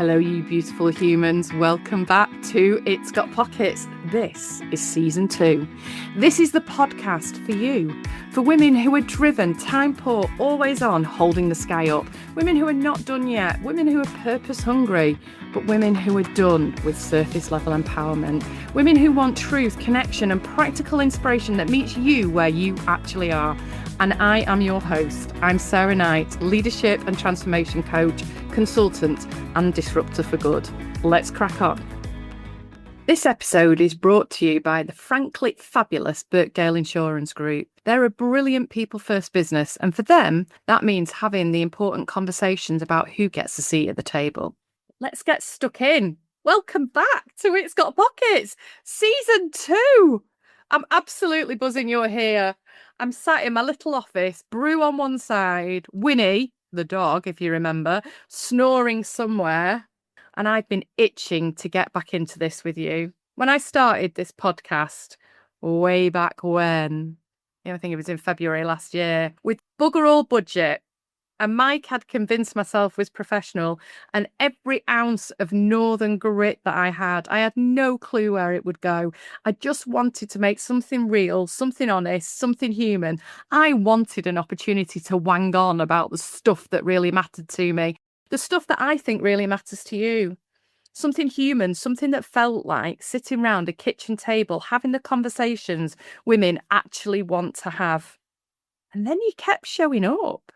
Hello, you beautiful humans. Welcome back to It's Got Pockets. This is season 2. This is the podcast for you, for women who are driven, time poor, always on, holding the sky up, women who are not done yet, women who are purpose hungry, but women who are done with surface level empowerment, women who want truth, connection, and practical inspiration that meets you where you actually are. And I am your host. I'm Sarah Knight, leadership and transformation coach, consultant, and disruptor for good. Let's crack on. This episode is brought to you by the frankly fabulous Birkdale Insurance Group. They're a brilliant people-first business, and for them, that means having the important conversations about who gets a seat at the table. Let's get stuck in. Welcome back to It's Got Pockets, season 2. I'm absolutely buzzing you're here. I'm sat in my little office, Brew on one side, Winnie, the dog, if you remember, snoring somewhere. And I've been itching to get back into this with you. When I started this podcast way back when, I think it was in February last year, with bugger all budget, and Mike had convinced myself was professional, and every ounce of northern grit that I had no clue where it would go. I just wanted to make something real, something honest, something human. I wanted an opportunity to wang on about the stuff that really mattered to me, the stuff that I think really matters to you. Something human, something that felt like sitting round a kitchen table, having the conversations women actually want to have. And then you kept showing up.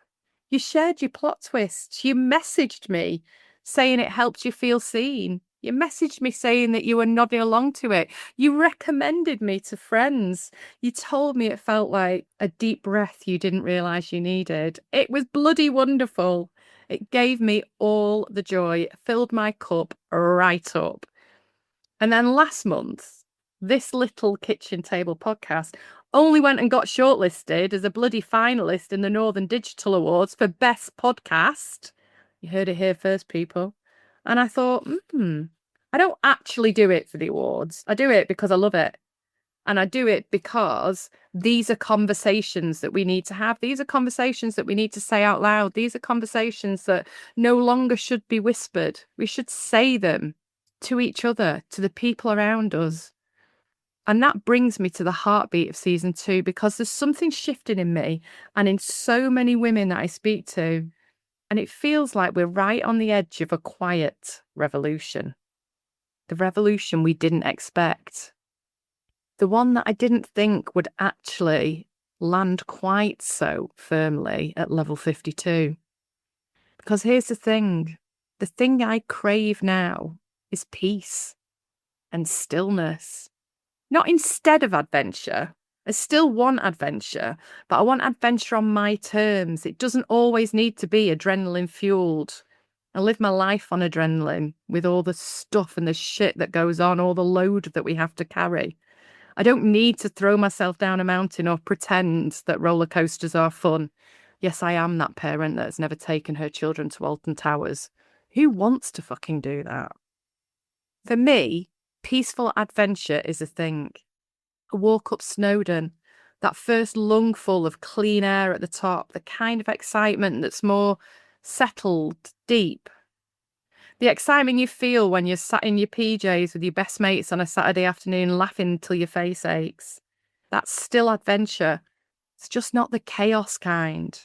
You shared your plot twists. You messaged me saying it helped you feel seen. You messaged me saying that you were nodding along to it. You recommended me to friends. You told me it felt like a deep breath you didn't realise you needed. It was bloody wonderful. It gave me all the joy, filled my cup right up. And then last month, this little kitchen table podcast only went and got shortlisted as a bloody finalist in the Northern Digital Awards for Best Podcast. You heard it here first, people. And I thought, I don't actually do it for the awards. I do it because I love it. And I do it because these are conversations that we need to have. These are conversations that we need to say out loud. These are conversations that no longer should be whispered. We should say them to each other, to the people around us. And that brings me to the heartbeat of season 2, because there's something shifting in me and in so many women that I speak to. And it feels like we're right on the edge of a quiet revolution. The revolution we didn't expect. The one that I didn't think would actually land quite so firmly at level 52. Because here's the thing I crave now is peace and stillness. Not instead of adventure. I still want adventure, but I want adventure on my terms. It doesn't always need to be adrenaline fueled. I live my life on adrenaline with all the stuff and the shit that goes on, all the load that we have to carry. I don't need to throw myself down a mountain or pretend that roller coasters are fun. Yes, I am that parent that has never taken her children to Alton Towers. Who wants to fucking do that? For me, peaceful adventure is a thing. A walk up Snowdon, that first lungful of clean air at the top, the kind of excitement that's more settled, deep. The excitement you feel when you're sat in your PJs with your best mates on a Saturday afternoon laughing till your face aches. That's still adventure. It's just not the chaos kind.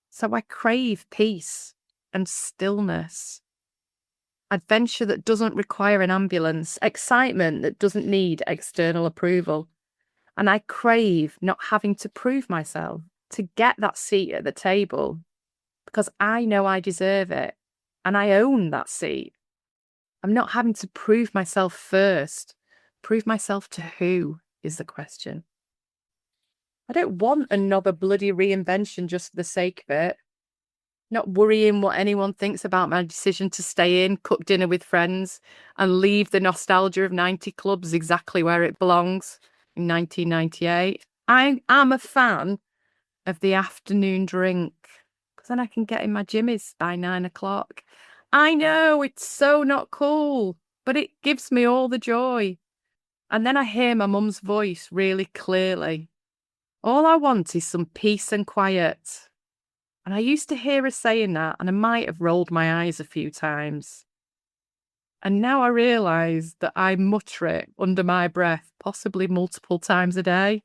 So I crave peace and stillness. Adventure that doesn't require an ambulance, excitement that doesn't need external approval. And I crave not having to prove myself to get that seat at the table, because I know I deserve it and I own that seat. I'm not having to prove myself first. Prove myself to who is the question. I don't want another bloody reinvention just for the sake of it. Not worrying what anyone thinks about my decision to stay in, cook dinner with friends, and leave the nostalgia of 90 clubs exactly where it belongs in 1998. I am a fan of the afternoon drink, because then I can get in my jimmies by 9 o'clock. I know it's so not cool, but it gives me all the joy. And then I hear my mum's voice really clearly. All I want is some peace and quiet. And I used to hear her saying that, and I might have rolled my eyes a few times. And now I realise that I mutter it under my breath, possibly multiple times a day.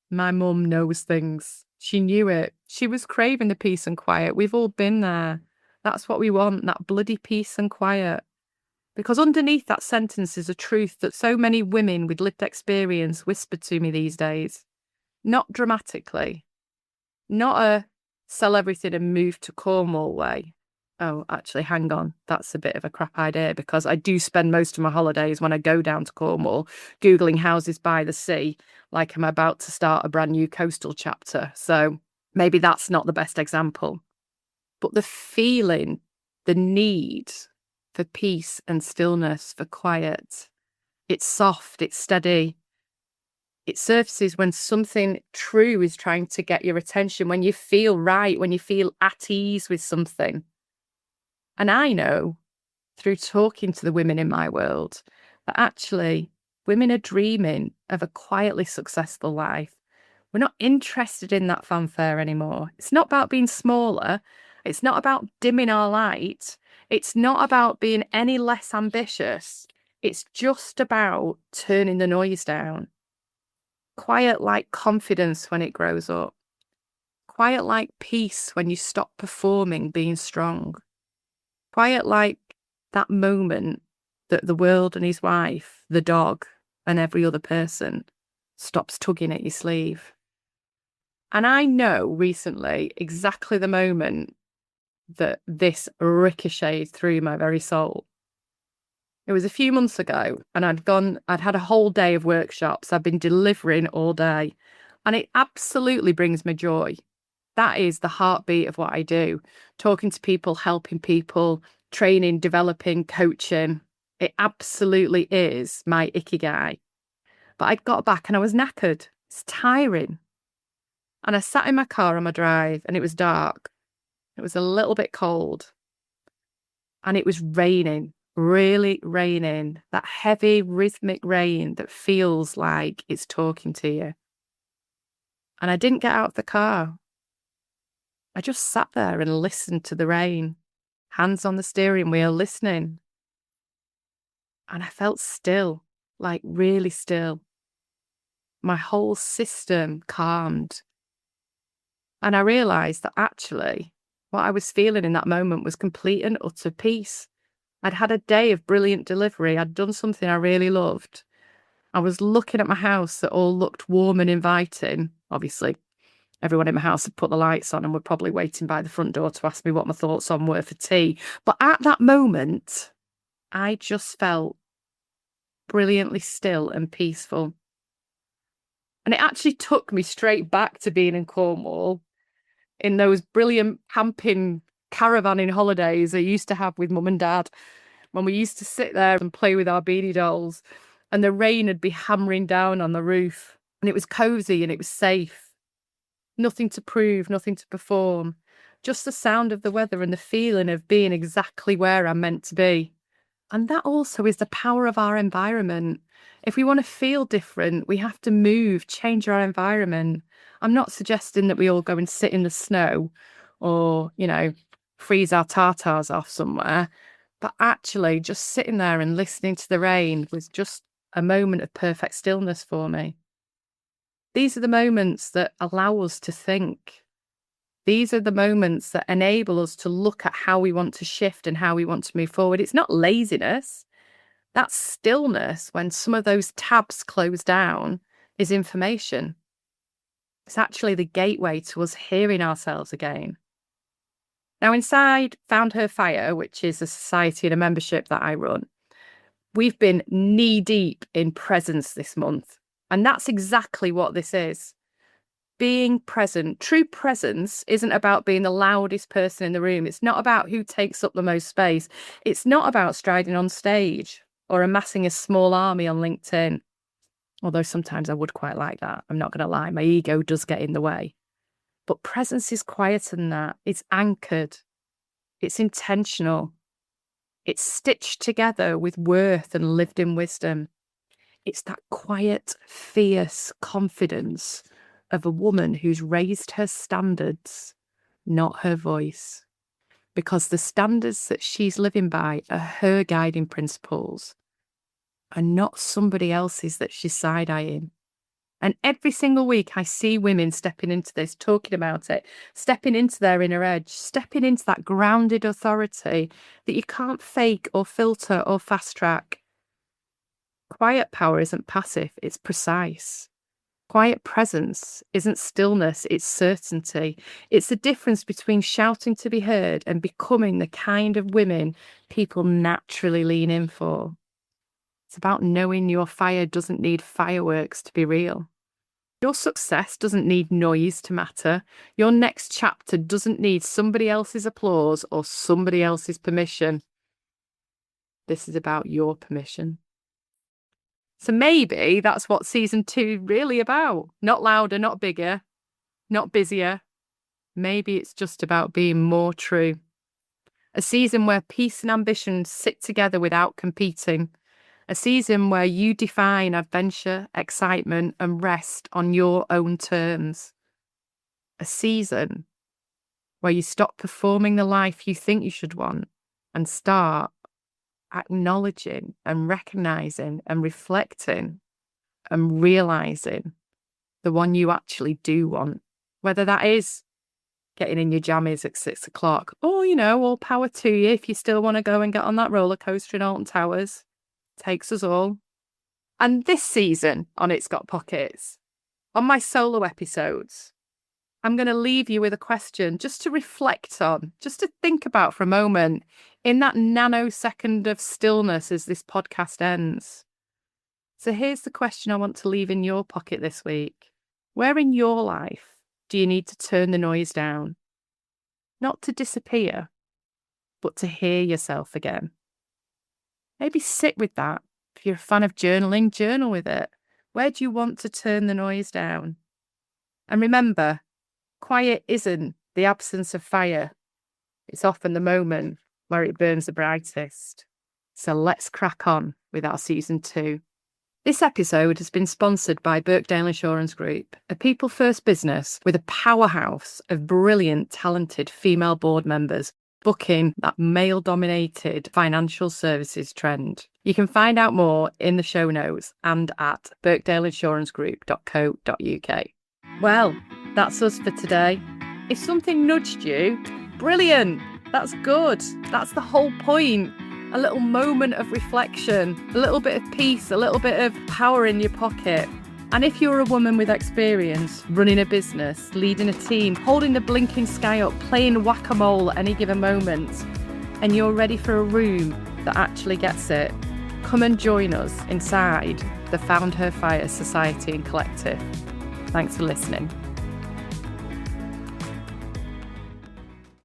My mum knows things. She knew it. She was craving the peace and quiet. We've all been there. That's what we want, that bloody peace and quiet. Because underneath that sentence is a truth that so many women with lived experience whispered to me these days. Not dramatically. Not a sell everything and move to Cornwall way. Oh, actually, hang on. That's a bit of a crap idea because I do spend most of my holidays when I go down to Cornwall Googling houses by the sea, like I'm about to start a brand new coastal chapter. So maybe that's not the best example. But the feeling, the need for peace and stillness, for quiet, it's soft, it's steady. It surfaces when something true is trying to get your attention, when you feel right, when you feel at ease with something. And I know through talking to the women in my world that actually women are dreaming of a quietly successful life. We're not interested in that fanfare anymore. It's not about being smaller. It's not about dimming our light. It's not about being any less ambitious. It's just about turning the noise down. Quiet like confidence when it grows up. Quiet like peace when you stop performing being strong. Quiet like that moment that the world and his wife, the dog, and every other person stops tugging at your sleeve. And I know recently exactly the moment that this ricocheted through my very soul. It was a few months ago, and I'd had a whole day of workshops. I've been delivering all day, and it absolutely brings me joy. That is the heartbeat of what I do. Talking to people, helping people, training, developing, coaching. It absolutely is my ikigai. But I got back and I was knackered. It's tiring. And I sat in my car on my drive and it was dark. It was a little bit cold. And it was raining, really raining. That heavy rhythmic rain that feels like it's talking to you. And I didn't get out of the car. I just sat there and listened to the rain, hands on the steering wheel, listening. And I felt still, like really still. My whole system calmed. And I realised that actually what I was feeling in that moment was complete and utter peace. I'd had a day of brilliant delivery. I'd done something I really loved. I was looking at my house that all looked warm and inviting. Obviously, everyone in my house had put the lights on and were probably waiting by the front door to ask me what my thoughts on were for tea. But at that moment, I just felt brilliantly still and peaceful. And it actually took me straight back to being in Cornwall in those brilliant camping caravanning holidays I used to have with mum and dad, when we used to sit there and play with our beanie dolls and the rain would be hammering down on the roof and it was cosy and it was safe. Nothing to prove, nothing to perform, just the sound of the weather and the feeling of being exactly where I'm meant to be. And that also is the power of our environment. If we want to feel different, we have to move, change our environment. I'm not suggesting that we all go and sit in the snow or, freeze our tartars off somewhere. But actually, just sitting there and listening to the rain was just a moment of perfect stillness for me. These are the moments that allow us to think. These are the moments that enable us to look at how we want to shift and how we want to move forward. It's not laziness. That stillness, when some of those tabs close down, is information. It's actually the gateway to us hearing ourselves again. Now, inside Found Her Fire, which is a society and a membership that I run, we've been knee-deep in presence this month. And that's exactly what this is. Being present. True presence isn't about being the loudest person in the room. It's not about who takes up the most space. It's not about striding on stage or amassing a small army on LinkedIn. Although sometimes I would quite like that. I'm not going to lie. My ego does get in the way. But presence is quieter than that. It's anchored. It's intentional. It's stitched together with worth and lived in wisdom. It's that quiet, fierce confidence of a woman who's raised her standards, not her voice. because the standards that she's living by are her guiding principles and not somebody else's that she's side-eyeing. And every single week I see women stepping into this, talking about it, stepping into their inner edge, stepping into that grounded authority that you can't fake or filter or fast track. Quiet power isn't passive, it's precise. Quiet presence isn't stillness, it's certainty. It's the difference between shouting to be heard and becoming the kind of women people naturally lean in for. It's about knowing your fire doesn't need fireworks to be real. Your success doesn't need noise to matter. Your next chapter doesn't need somebody else's applause or somebody else's permission. This is about your permission. So maybe that's what season 2 really about. Not louder, not bigger, not busier. Maybe it's just about being more true. A season where peace and ambition sit together without competing. A season where you define adventure, excitement, and rest on your own terms. A season where you stop performing the life you think you should want and start acknowledging and recognizing and reflecting and realizing the one you actually do want. Whether that is getting in your jammies at 6 o'clock or, all power to you if you still want to go and get on that roller coaster in Alton Towers. Takes us all. And this season on It's Got Pockets, on my solo episodes, I'm going to leave you with a question just to reflect on, just to think about for a moment in that nanosecond of stillness as this podcast ends. So here's the question I want to leave in your pocket this week. Where in your life do you need to turn the noise down? Not to disappear, but to hear yourself again. Maybe sit with that. If you're a fan of journaling, journal with it. Where do you want to turn the noise down? And remember, quiet isn't the absence of fire. It's often the moment where it burns the brightest. So let's crack on with our season 2. This episode has been sponsored by Birkdale Insurance Group, a people-first business with a powerhouse of brilliant, talented female board members bucking that male-dominated financial services trend. You can find out more in the show notes and at birkdaleinsuranceGroup.co.uk. Well, that's us for today. If something nudged you, brilliant. That's good. That's the whole point. A little moment of reflection, a little bit of peace, a little bit of power in your pocket. And if you're a woman with experience running a business, leading a team, holding the blinking sky up, playing whack-a-mole at any given moment, and you're ready for a room that actually gets it, come and join us inside the Found Her Fire Society and Collective. Thanks for listening.